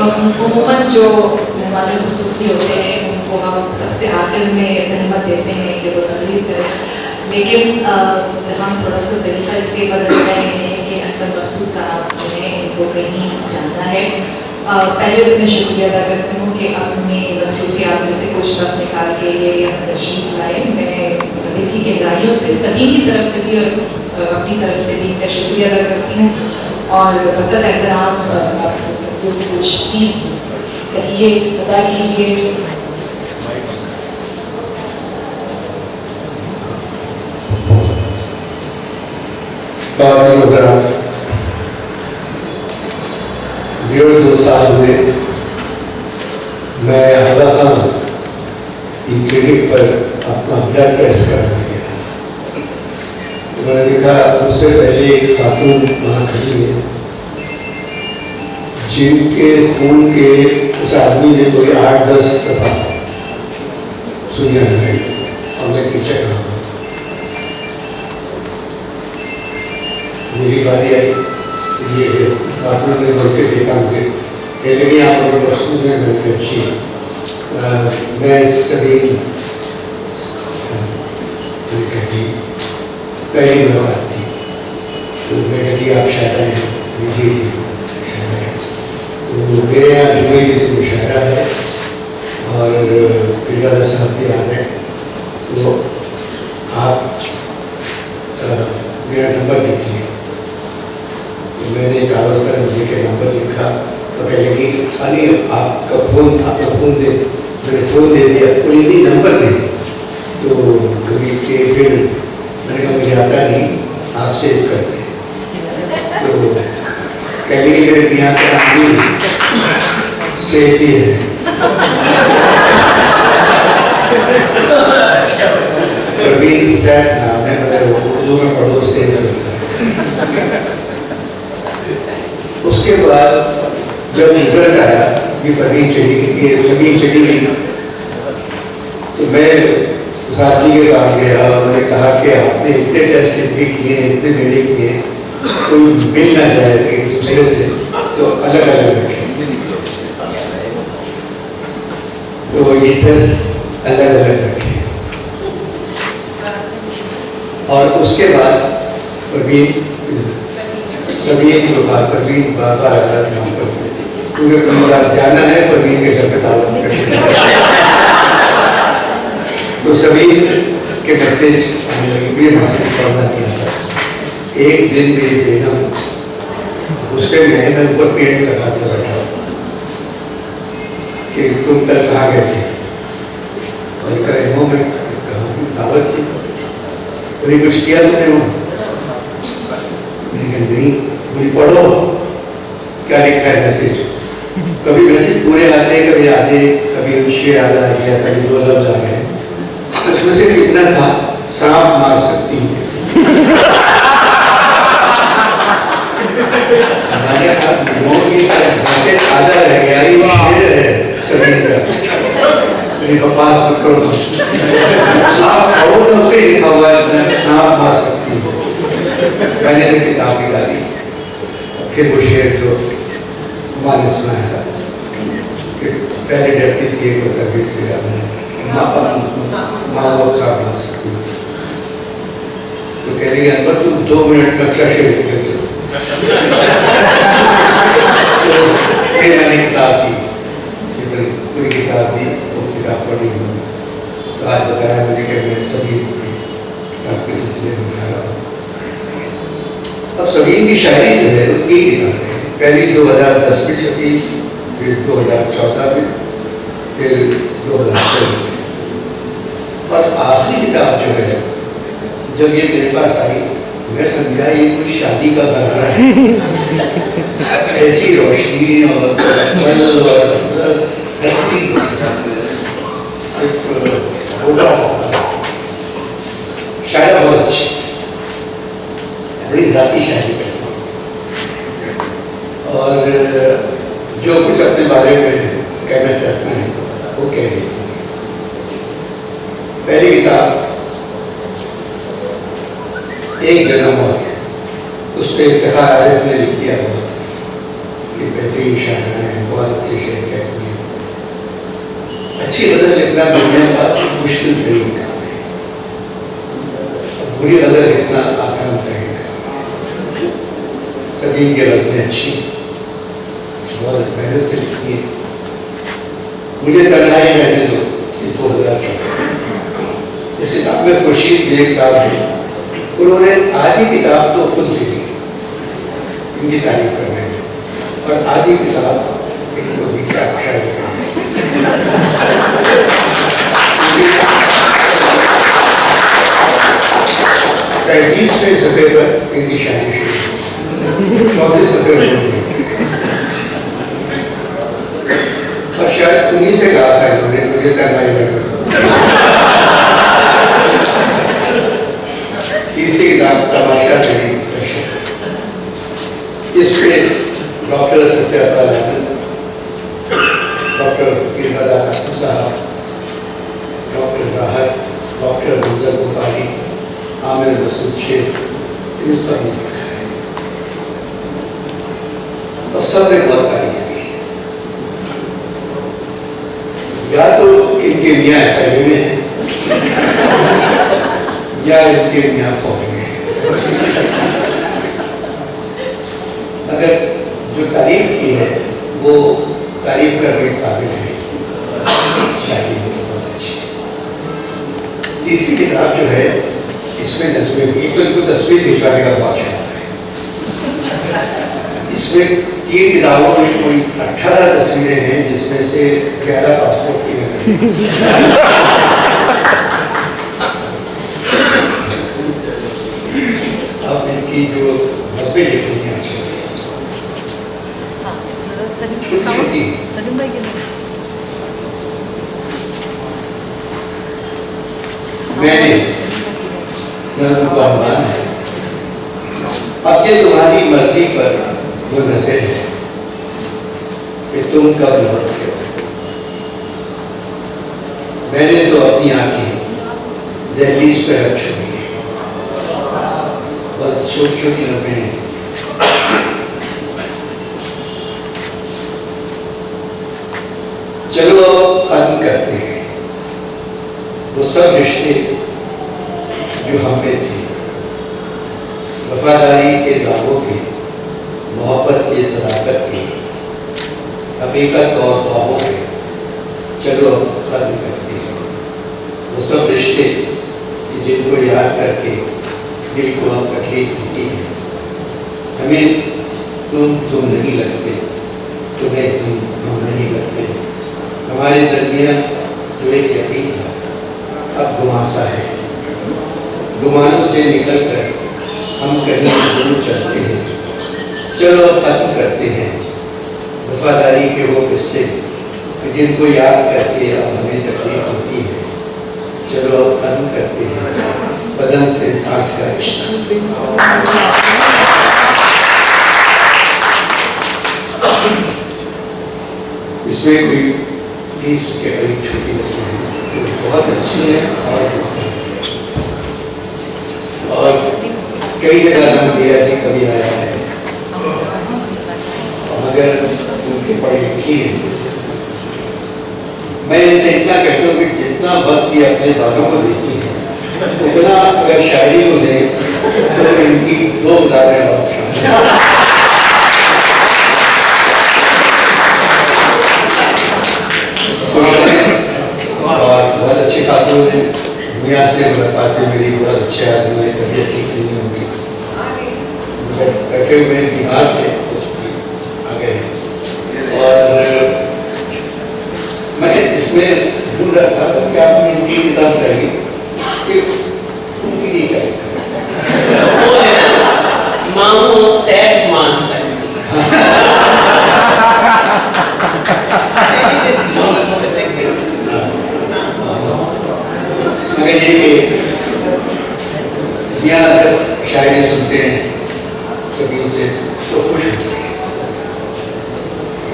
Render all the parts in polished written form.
उम्मूमन जो मेहमान खुसूसी होते हैं उनको हम सबसे आखिर में जहमत देते हैं कि वो तकरीर करें, लेकिन हम थोड़ा सा तरीका इसलिए बदल रहे हैं कि अकबर मसूद साहब जो हैं इनको कहीं जाना है। पहले तो मैं शुक्रिया अदा करती हूँ कि अपनी मसरूफियात में से कुछ वक्त निकाल के ये तशरीफ़ लाए। मैं दिल की गहराइयों से सभी की तरफ से भी और अपनी तरफ से भी इनका शुक्रिया अदा करती हूँ और बसत एहतराम कुछ प्लीज़ कहिए, बता कीजिए। डेढ़ 2 साल हुए मैं हदा खान की क्लिनिक पर अपना ब्लड टेस्ट करने गया। तो मैंने देखा उससे पहले एक खातून वहाँ खड़ी है जिनके खून के उस आदमी ने कोई 8-10 दफा सुइयां लगाई और मैं पीछे रहा। मेरी बारी आई, ये खातून ने बढ़ के देखा मुझे, लेकिन यहाँ पर वस्तु में मैंने अच्छी मैं सभी पहली मुलाकात थी तो मैंने कि आप शायरा हैं? जी जी तो मेरे यहाँ जुमे के दिन मुशायरा है और पिरजादा साहब भी आ रहे हैं, तो आप मेरा नंबर लिखिए। तो मैंने कागज़ पर मुझे के नंबर लिखा तो कहे कि खाली आपका फ़ोन दे, मैंने फ़ोन दे दिया, कोई नहीं नंबर दे। तो कभी के फिर मैंने कहा मुझे आता नहीं, आप सेव कर दें। तो कह ली मेरे यहाँ का नाम सेव ही है। कभी सैद नाम है, मतलब उर्दू में पढ़ो सेव करता है। उसके बाद जब रिजल्ट आया ये फरीन चली गई, ये ज़मीन चली गई, तो मैं उस आदमी के पास गया और मैंने कहा कि आपने इतने टेस्ट भी किए, इतने मेरे किए, कोई मिल ना जाए एक दूसरे से, तो अलग अलग रखें। तो ये टेस्ट अलग अलग रखें। और उसके बाद परवीन को बात परवीन बार-बार काम करते क्योंकि मेरा जाना है परवीन के घर पे ताला तो सभी के मैसेज आने लगे, मेरे मैसेज पढ़ना नहीं आता। एक दिन मेरी बेगम उससे मैं ऊपर पेड़ लगा के बैठा कि तुम कल कहाँ गए थे और कहा मैं कहाँ दावत थी, कभी कुछ किया तुमने वहाँ? नहीं, मुझे पढ़ो क्या लिखा है मैसेज। कभी मैसेज पूरे आते, कभी आते, कभी शेर आधा आ गया, कभी 2 लफ्ज आ गए। उसमें से कितना था, सांप मार सकती है। हमारे मैसेज आधा रह गया, ये शेर है सभी का पास मत करो। आप पढ़ो तो उसके लिखा हुआ है सांप मार सकती है। मैंने तो किताब निकाली, फिर वो शेर जो हमारे सुनाया था कि पहले डरती थी एक तबीयत से माँ वो खा बना सकती है। तो कह रही है पर तुम 2 मिनट नक्शा शेर लिख लेते हो। फिर मैंने किताब दी, कोई किताब दी, वो किताब पढ़ी। तो आज बताया मैंने कि मैं सभी आपके सिलसिले में उठा रहा हूँ। अब सलीम की शायरी जो है वो 3 किताबें हैं। पहली 2010 में छपी, फिर 2014 में, फिर 2016 में, और आखिरी किताब जो है जब ये मेरे पास आई मैं समझा ये कोई शादी का गाना है। ऐसी रोशनी और बस हर चीज शायद बहुत अच्छी, बड़ी जाती शायरी करती है और जो कुछ अपने बारे में कहना चाहती हैं वो कह देती हैं। पहली किताब एक जन्म और उस पर इफ्तिखार आरिफ ने लिख दिया बहुत कि बेहतरीन शायरा है, बहुत बहुत अच्छे शेर कहती है, अच्छी गजल लिखना दुनिया का मुश्किल तरीन काम है, बुरी गजल लिखना आसान तरीन काम है। सभी की गजलें अच्छी, बहुत मेहनत से लिखती है। मुझे तन्हाई रहने दो 2014 इस किताब में खुर्शीद बेग साहब हैं, उन्होंने आधी किताब तो खुद लिखी इनकी तारीफ करने में, और आधी किताब एक को लिखा शायद 30वें सफ़े पर इनकी शायरी शुरू, 34 सफ़े पर, और शायद उन्हीं से कहा था इन्होंने मुझे तन्हाई रहने दो। तीसरी किताब तमाशा मेरी दर्शन, इसमें डॉक्टर सत्यापाल आनंद, डॉक्टर गिरहदा कासिम साहब, डॉक्टर राहत, डॉक्टर गुजर गोपाली, आमिर मसूद शेख, इन सब ने लिखा है और सब ने बहुत तारीफ की। या तो इनके मियाँ खैरी में है या इनके मियाँ फौज में है। अगर जो तारीफ की है वो तारीफ करने के काबिल है, शायरी बहुत अच्छी। तीसरी किताब जो है इसमें नज़्में भी, तो इनको तस्वीर खिंचवाने का बहुत शौक है। इसमें 3 किताबों में कोई 18 तस्वीरें हैं, जिसमें से 11 पासपोर्ट की हैं। अब इनकी जो नज़्में लिखी हैं अच्छी मैंने नज़्म का अनुमान है, अब ये तुम्हारी मर्जी पर मुनहसर है कि तुम कब लौटते हो। मैंने तो अपनी आंखें दहलीज पे रख छोड़ी है, बस छोटी छोटी नज़में हैं। चलो अब खत्म करते हैं वो सब रिश्ते जो हमें थे, वफादारी के दावों के, मोहब्बत के, सदाकत के, हकीकत और ख्वाबों के। चलो अब खत्म करते हैं वो सब रिश्ते जिनको याद करके दिल को हम तकलीफ होती है। हमें तुम नहीं लगते, तुम्हें हम नहीं लगते। हमारे दरमियान जो एक यकीन था अब गुमासा है। गुमानों से निकलकर हम कहीं दूर चलते हैं। चलो अब खत्म करते हैं वफादारी के वो किस्से जिनको याद करके अब हमें तकलीफ होती है। चलो अब खत्म करते हैं बदन से सांस का रिश्ता। इसमें कोई 30 के करीब छोटी नज़में हैं जो बहुत अच्छी है, और कई जगह नाम दिया जी कभी आया है, मगर उनकी पढ़ी लिखी है। मैं इनसे इतना कहता हूँ कि जितना वक्त ये अपने बालों को देती है उतना अगर शायरी को दें तो इनकी 2 किताबें और बहुत अच्छे खातून हैं। मियाँ से मुलाकात है मेरी, बहुत अच्छे आदमी है, तबीयत ठीक नहीं होगी, बैठे हुए बीमार थे, आ गए। और मैंने इसमें ढूंढ रहा था कि आपने 3 किताब चाहिए कि उनकी नहीं चाहिए मामू सेठ मान सकते मगर ये यहाँ जब शायरी सुनते हैं कभी से तो खुश होते हैं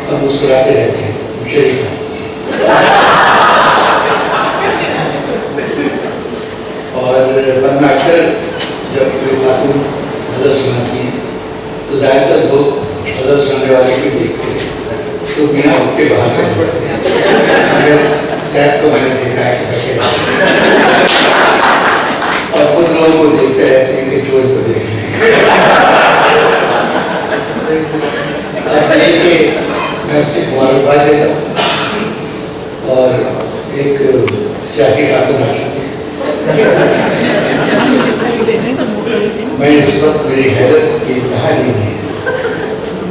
और मुस्कुराते रहते हैं, शरीफ और वरना अक्सर जब कोई खातून गज़ल सुनाती है तो ज़्यादातर लोग गज़ल सुनाने वाले भी देखते हैं, तो बिना उनके बाहर कर पड़ते हैं। सैफ को मैंने देखा है करके, और कुछ लोगों को देखते रहते हैं कि जो इनको देख रहे हैं। अब देखिए, मैं आपसे मुबारकबाद देता हूँ और एक सियासी कारकुन आ चुके हैं। मैं इस वक्त मेरी हैरत की इंतहा नहीं है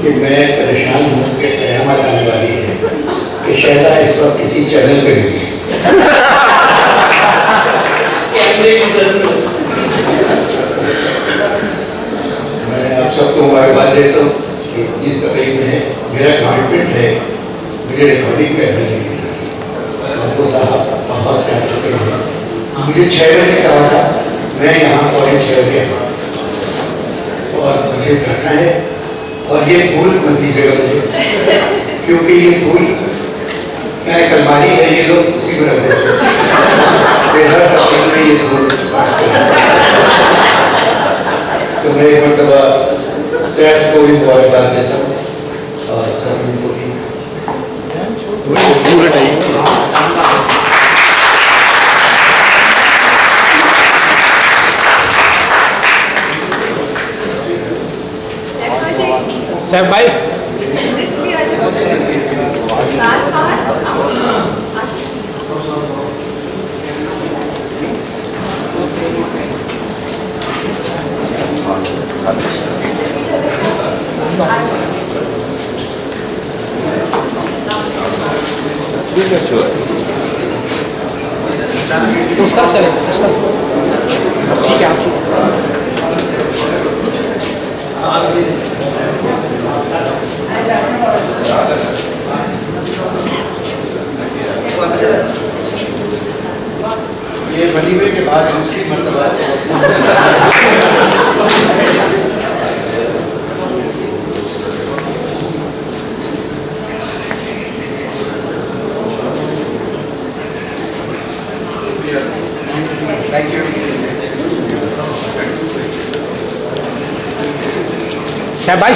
कि मैं परेशान हूँ कि क़यामत आने वाली है कि शहदा इस वक्त किसी चैनल पे नहीं है। कैमरे की जरूरत। मैं आप सबको मुबारकबाद देता हूँ कि इस तकरीब में मेरा कमिटमेंट है, मुझे रिकॉर्डिंग पे अभी नहीं सकी। आपको साहब बहुत से आप शुक्र है। मुझे 6 बजे कहा था, मैं यहाँ 6:15 बजे आया और मुझे करना है। और ये फूल मत दीजिएगा मुझे, क्योंकि ये फूल क्या एक अलमारी है, ये लोग उसी में रख देते हैं। हर तस्वीर में ये फूल तो मैं एक मरतबा सैफ को भी मुबारकबाद देता हूँ और सभी को भी। सैफ भाई उस तरफ चले, उस तरफ। ठीक है, आप ये वलीमे के बाद दूसरी मरतबा थैंक यू। सैफ भाई